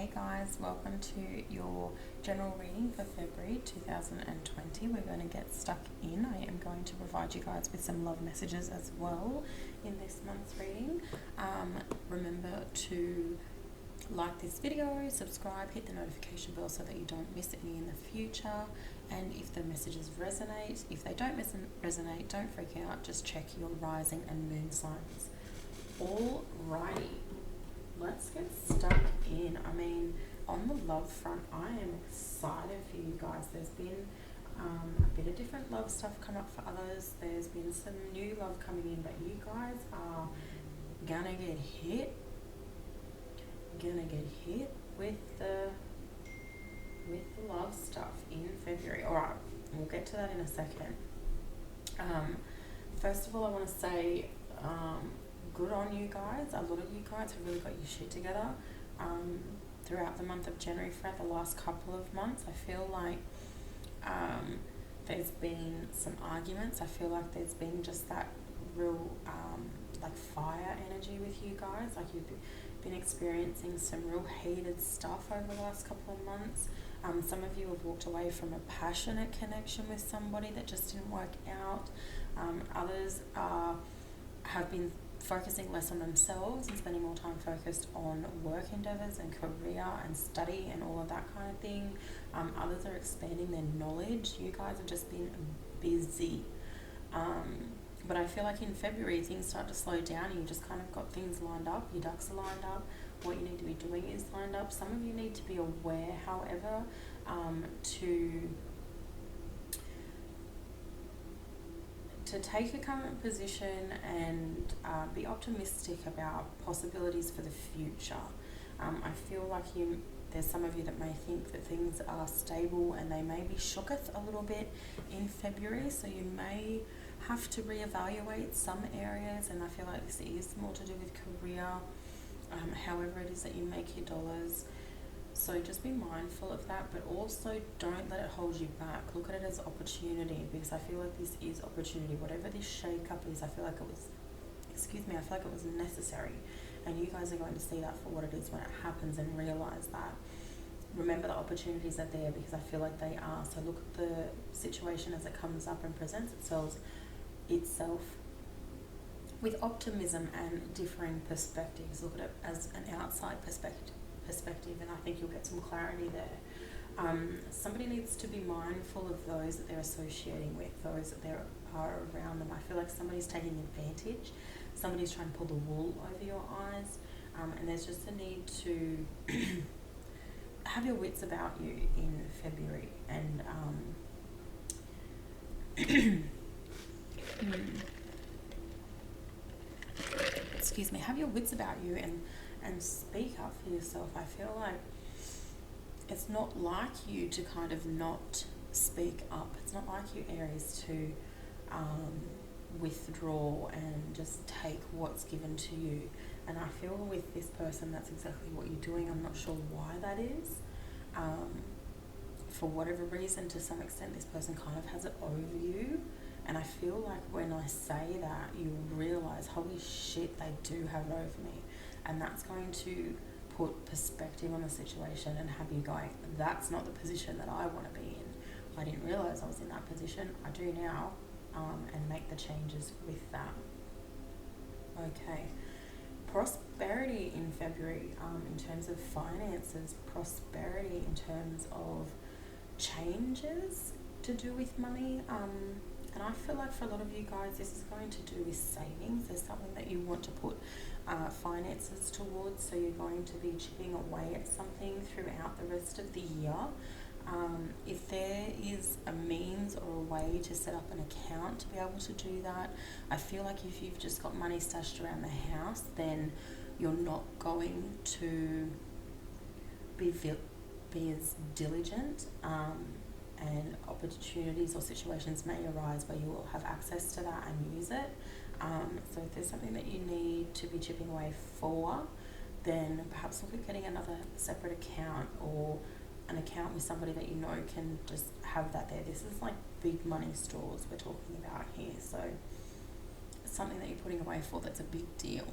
Hey guys, welcome to your general reading for February 2020. We're going to get stuck in. I am going to provide you guys with some love messages as well in this month's reading. Remember to like this video, subscribe, hit the notification bell so that you don't miss any in the future. And if the messages resonate, if they don't resonate, don't freak out. Just check your rising and moon signs. Alrighty. Let's get stuck in. I mean, on the love front, I am excited for you guys. There's been a bit of different love stuff come up for others. There's been some new love coming in, but you guys are gonna get hit. With the love stuff in February. Alright, we'll get to that in a second. First of all, I want to say good on you guys. A lot of you guys have really got your shit together throughout the month of January. Throughout the last couple of months, I feel like there's been some arguments. I feel like there's been just that real like fire energy with you guys. Like you've been experiencing some real heated stuff over the last couple of months. Some of you have walked away from a passionate connection with somebody that just didn't work out. Others have been focusing less on themselves and spending more time focused on work endeavors and career and study and all of that kind of thing. Others are expanding their knowledge. You guys have just been busy. But I feel like in February things start to slow down and you just kind of got things lined up. Your ducks are lined up. What you need to be doing is lined up. Some of you need to be aware, however, to take a current position and be optimistic about possibilities for the future. I feel like there's some of you that may think that things are stable and they may be shooketh a little bit in February, so you may have to reevaluate some areas, and I feel like this is more to do with career, however it is that you make your dollars. So just be mindful of that, but also don't let it hold you back. Look at it as opportunity, because I feel like this is opportunity. Whatever this shake-up is, I feel like it was necessary. And you guys are going to see that for what it is when it happens and realize that. Remember, the opportunities are there because I feel like they are. So look at the situation as it comes up and presents itself with optimism and differing perspectives. Look at it as an outside perspective, and I think you'll get some clarity there. Somebody needs to be mindful of those that they're associating with, those that there are around them. I feel like somebody's taking advantage, somebody's trying to pull the wool over your eyes, and there's just a need to have your wits about you in February and have your wits about you and speak up for yourself. I feel like it's not like you to kind of not speak up. It's not like you, Aries, to withdraw and just take what's given to you. And I feel with this person, that's exactly what you're doing. I'm not sure why that is. For whatever reason, to some extent, this person kind of has it over you. And I feel like when I say that, you realize, holy shit, they do have it over me. And that's going to put perspective on the situation and have you going, that's not the position that I want to be in. I didn't realize I was in that position. I do now, and make the changes with that. Okay. Prosperity in February, in terms of finances, prosperity in terms of changes to do with money. And I feel like for a lot of you guys, this is going to do with savings. There's something that you want to put finances towards, so you're going to be chipping away at something throughout the rest of the year. If there is a means or a way to set up an account to be able to do that, I feel like if you've just got money stashed around the house, then you're not going to be as diligent, and opportunities or situations may arise where you will have access to that and use it. So if there's something that you need to be chipping away for, then perhaps look at getting another separate account, or an account with somebody that you know can just have that there. This is like big money stores we're talking about here, so it's something that you're putting away for that's a big deal.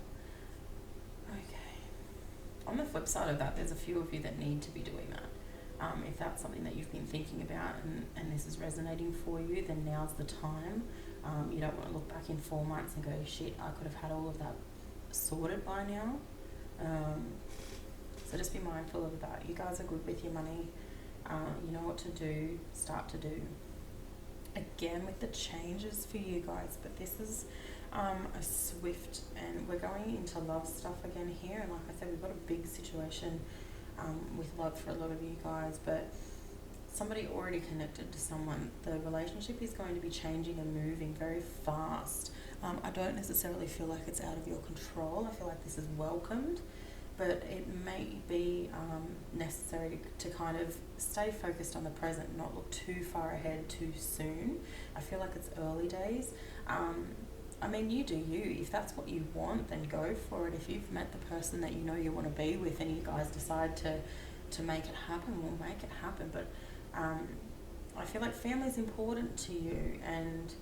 Okay. on the flip side of that, there's a few of you that need to be doing that. If that's something that you've been thinking about and this is resonating for you, then now's the time. You don't want to look back in 4 months and go, shit, I could have had all of that sorted by now. So just be mindful of that. You guys are good with your money. You know what to do, start to do. Again, with the changes for you guys, but this is a swift, and we're going into love stuff again here. And like I said, we've got a big situation with love for a lot of you guys, but somebody already connected to someone. The relationship is going to be changing and moving very fast. I don't necessarily feel like it's out of your control. I feel like this is welcomed, but it may be necessary to kind of stay focused on the present, not look too far ahead too soon. I feel like it's early days. I mean, you do you. If that's what you want, then go for it. If you've met the person that you know you want to be with and you guys decide to make it happen, we'll make it happen. But I feel like family is important to you, and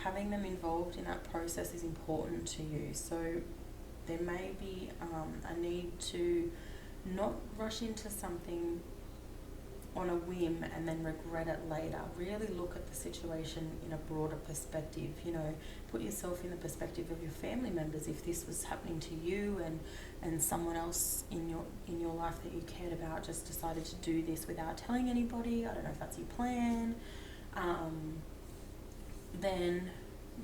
having them involved in that process is important to you. So there may be a need to not rush into something on a whim and then regret it later. Really look at the situation in a broader perspective. You know, put yourself in the perspective of your family members. If this was happening to you and someone else in your life that you cared about just decided to do this without telling anybody, I don't know if that's your plan, then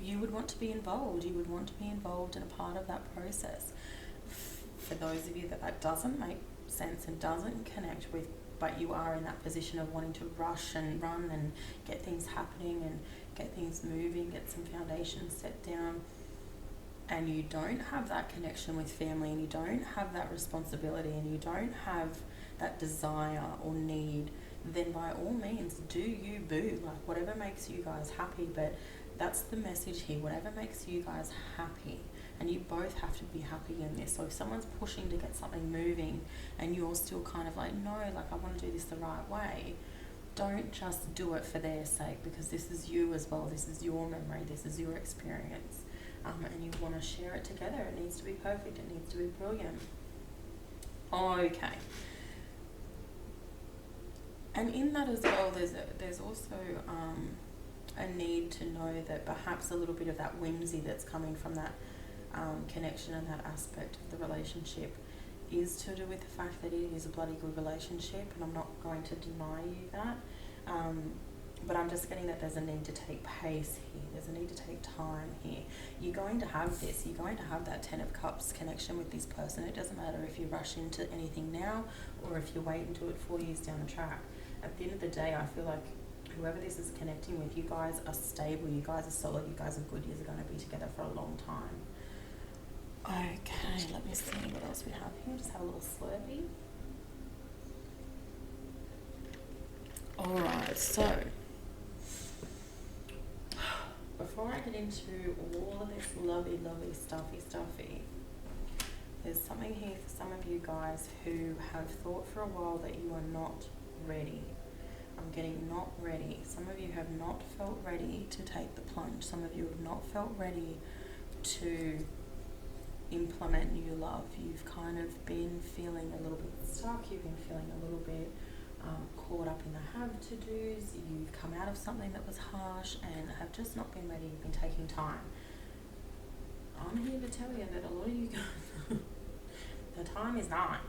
you would want to be involved. You would want to be involved in a part of that process. For those of you that doesn't make sense and doesn't connect with, but you are in that position of wanting to rush and run and get things happening and get things moving, get some foundations set down, and you don't have that connection with family, and you don't have that responsibility, and you don't have that desire or need, then by all means, do you, boo. Like, whatever makes you guys happy. But that's the message here. Whatever makes you guys happy. And you both have to be happy in this. So if someone's pushing to get something moving and you're still kind of like, no, like I want to do this the right way, don't just do it for their sake, because this is you as well. This is your memory. This is your experience. And you want to share it together. It needs to be perfect. It needs to be brilliant. Okay. And in that as well, there's also a need to know that perhaps a little bit of that whimsy that's coming from that connection and that aspect of the relationship is to do with the fact that it is a bloody good relationship, and I'm not going to deny you that. But I'm just getting that there's a need to take pace here. There's a need to take time here. You're going to have this. You're going to have that 10 of Cups connection with this person. It doesn't matter if you rush into anything now or if you wait and do it 4 years down the track. At the end of the day, I feel like whoever this is connecting with, you guys are stable, you guys are solid, you guys are good, you are going to be together for a long time. Okay, let me see what else we have here. Just have a little slurpee. Alright, so before I get into all of this lovely stuffy, there's something here for some of you guys who have thought for a while that you are not ready. I'm getting not ready. Some of you have not felt ready to take the plunge. Some of you have not felt ready to implement new love. You've kind of been feeling a little bit stuck. You've been feeling a little bit caught up in the have-to-dos. You've come out of something that was harsh and have just not been ready. You've been taking time. I'm here to tell you that a lot of you guys, the time is not.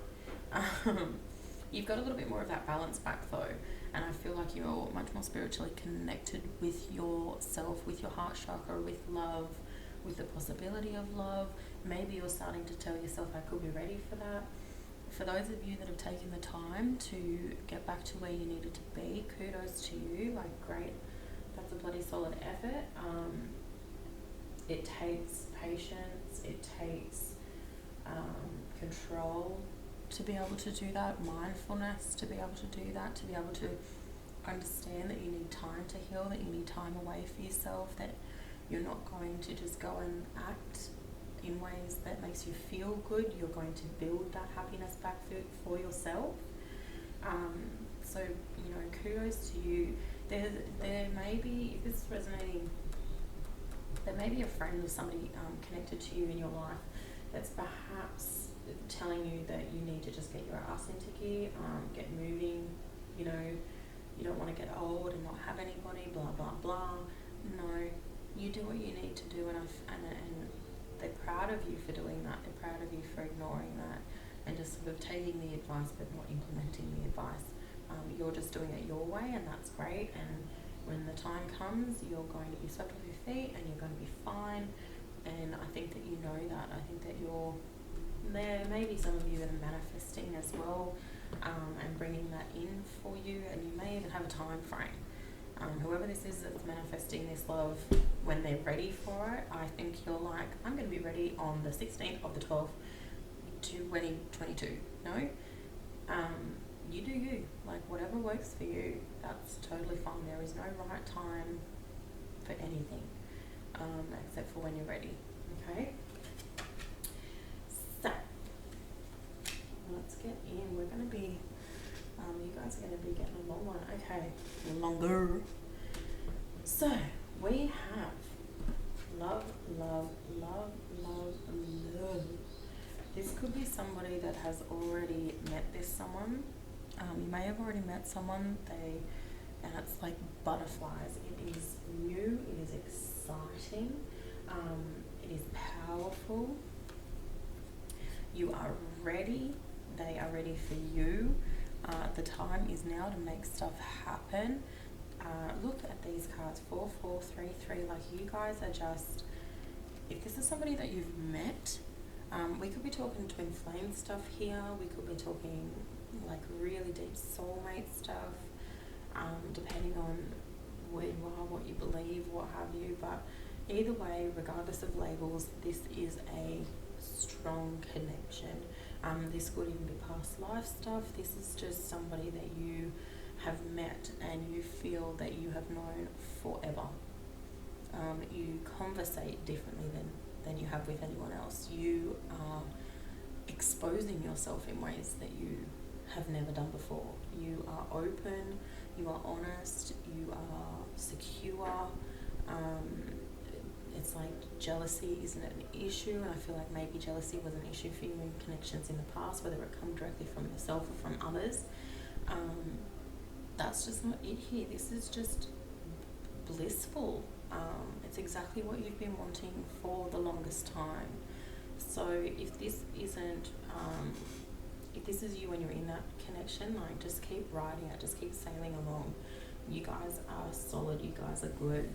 You've got a little bit more of that balance back though, and I feel like you're much more spiritually connected with yourself, with your heart chakra, with love, with the possibility of love. Maybe you're starting to tell yourself, I could be ready for that. For those of you that have taken the time to get back to where you needed to be, kudos to you. Like, great, that's a bloody solid effort. It takes patience, it takes control to be able to do that, mindfulness to be able to do that, to be able to understand that you need time to heal, that you need time away for yourself, that you're not going to just go and act in ways that makes you feel good. You're going to build that happiness back for yourself. So, you know, kudos to you. There may be, if this is resonating, there may be a friend or somebody connected to you in your life that's perhaps telling you that you need to just get your ass into gear, get moving, you know, you don't want to get old and not have anybody, blah, blah, blah. No, you do what you need to do, and they're proud of you for doing that. They're proud of you for ignoring that and just sort of taking the advice but not implementing the advice. You're just doing it your way, and that's great. And when the time comes, you're going to be swept off your feet and you're going to be fine. And I think that you know that. I think that there may be some of you that are manifesting as well, and bringing that in for you, and you may even have a time frame. Whoever this is that's manifesting this love, when they're ready for it, I think you're like, I'm going to be ready on the 16th of the 12th, 2022. No? You do you. Like, whatever works for you, that's totally fine. There is no right time for anything, except for when you're ready. Okay? So, let's get in. We're going to be, you guys are going to be getting a long one. Okay, longer. So, we have love, love, love, love, love. This could be somebody that has already met this someone. You may have already met someone, and it's like butterflies. It is new, it is exciting, it is powerful. You are ready, they are ready for you. The time is now to make stuff happen. Look at these cards, 4, 4, 3, 3. Like, you guys are just, if this is somebody that you've met, we could be talking twin flame stuff here. We could be talking like really deep soulmate stuff, depending on where you are, what you believe, what have you. But either way, regardless of labels, this is a strong connection. This could even be past life stuff. This is just somebody that you have met and you feel that you have known forever. You conversate differently than you have with anyone else. You are exposing yourself in ways that you have never done before. You are open, you are honest, you are secure. It's like jealousy isn't an issue, and I feel like maybe jealousy was an issue for you in connections in the past, whether it come directly from yourself or from others. That's just not it here. This is just blissful. It's exactly what you've been wanting for the longest time. So if this isn't, if this is you when you're in that connection, like, just keep riding it, just keep sailing along. You guys are solid, you guys are good.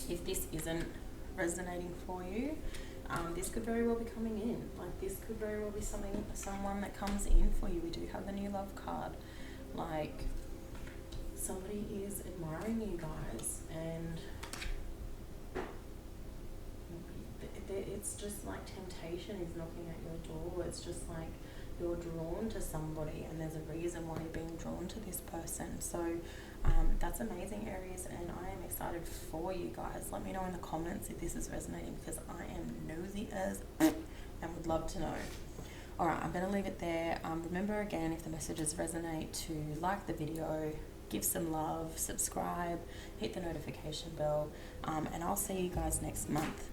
If this isn't resonating for you, this could very well be coming in. Like, this could very well be someone that comes in for you. We do have the new love card. Like, somebody is admiring you guys, and it's just like temptation is knocking at your door. It's just like you're drawn to somebody, and there's a reason why you're being drawn to this person. So that's amazing, Aries, and I am excited for you guys. Let me know in the comments if this is resonating, because I am nosy as and would love to know. Alright, I'm going to leave it there. Remember again, if the messages resonate, to like the video, give some love, subscribe, hit the notification bell, and I'll see you guys next month.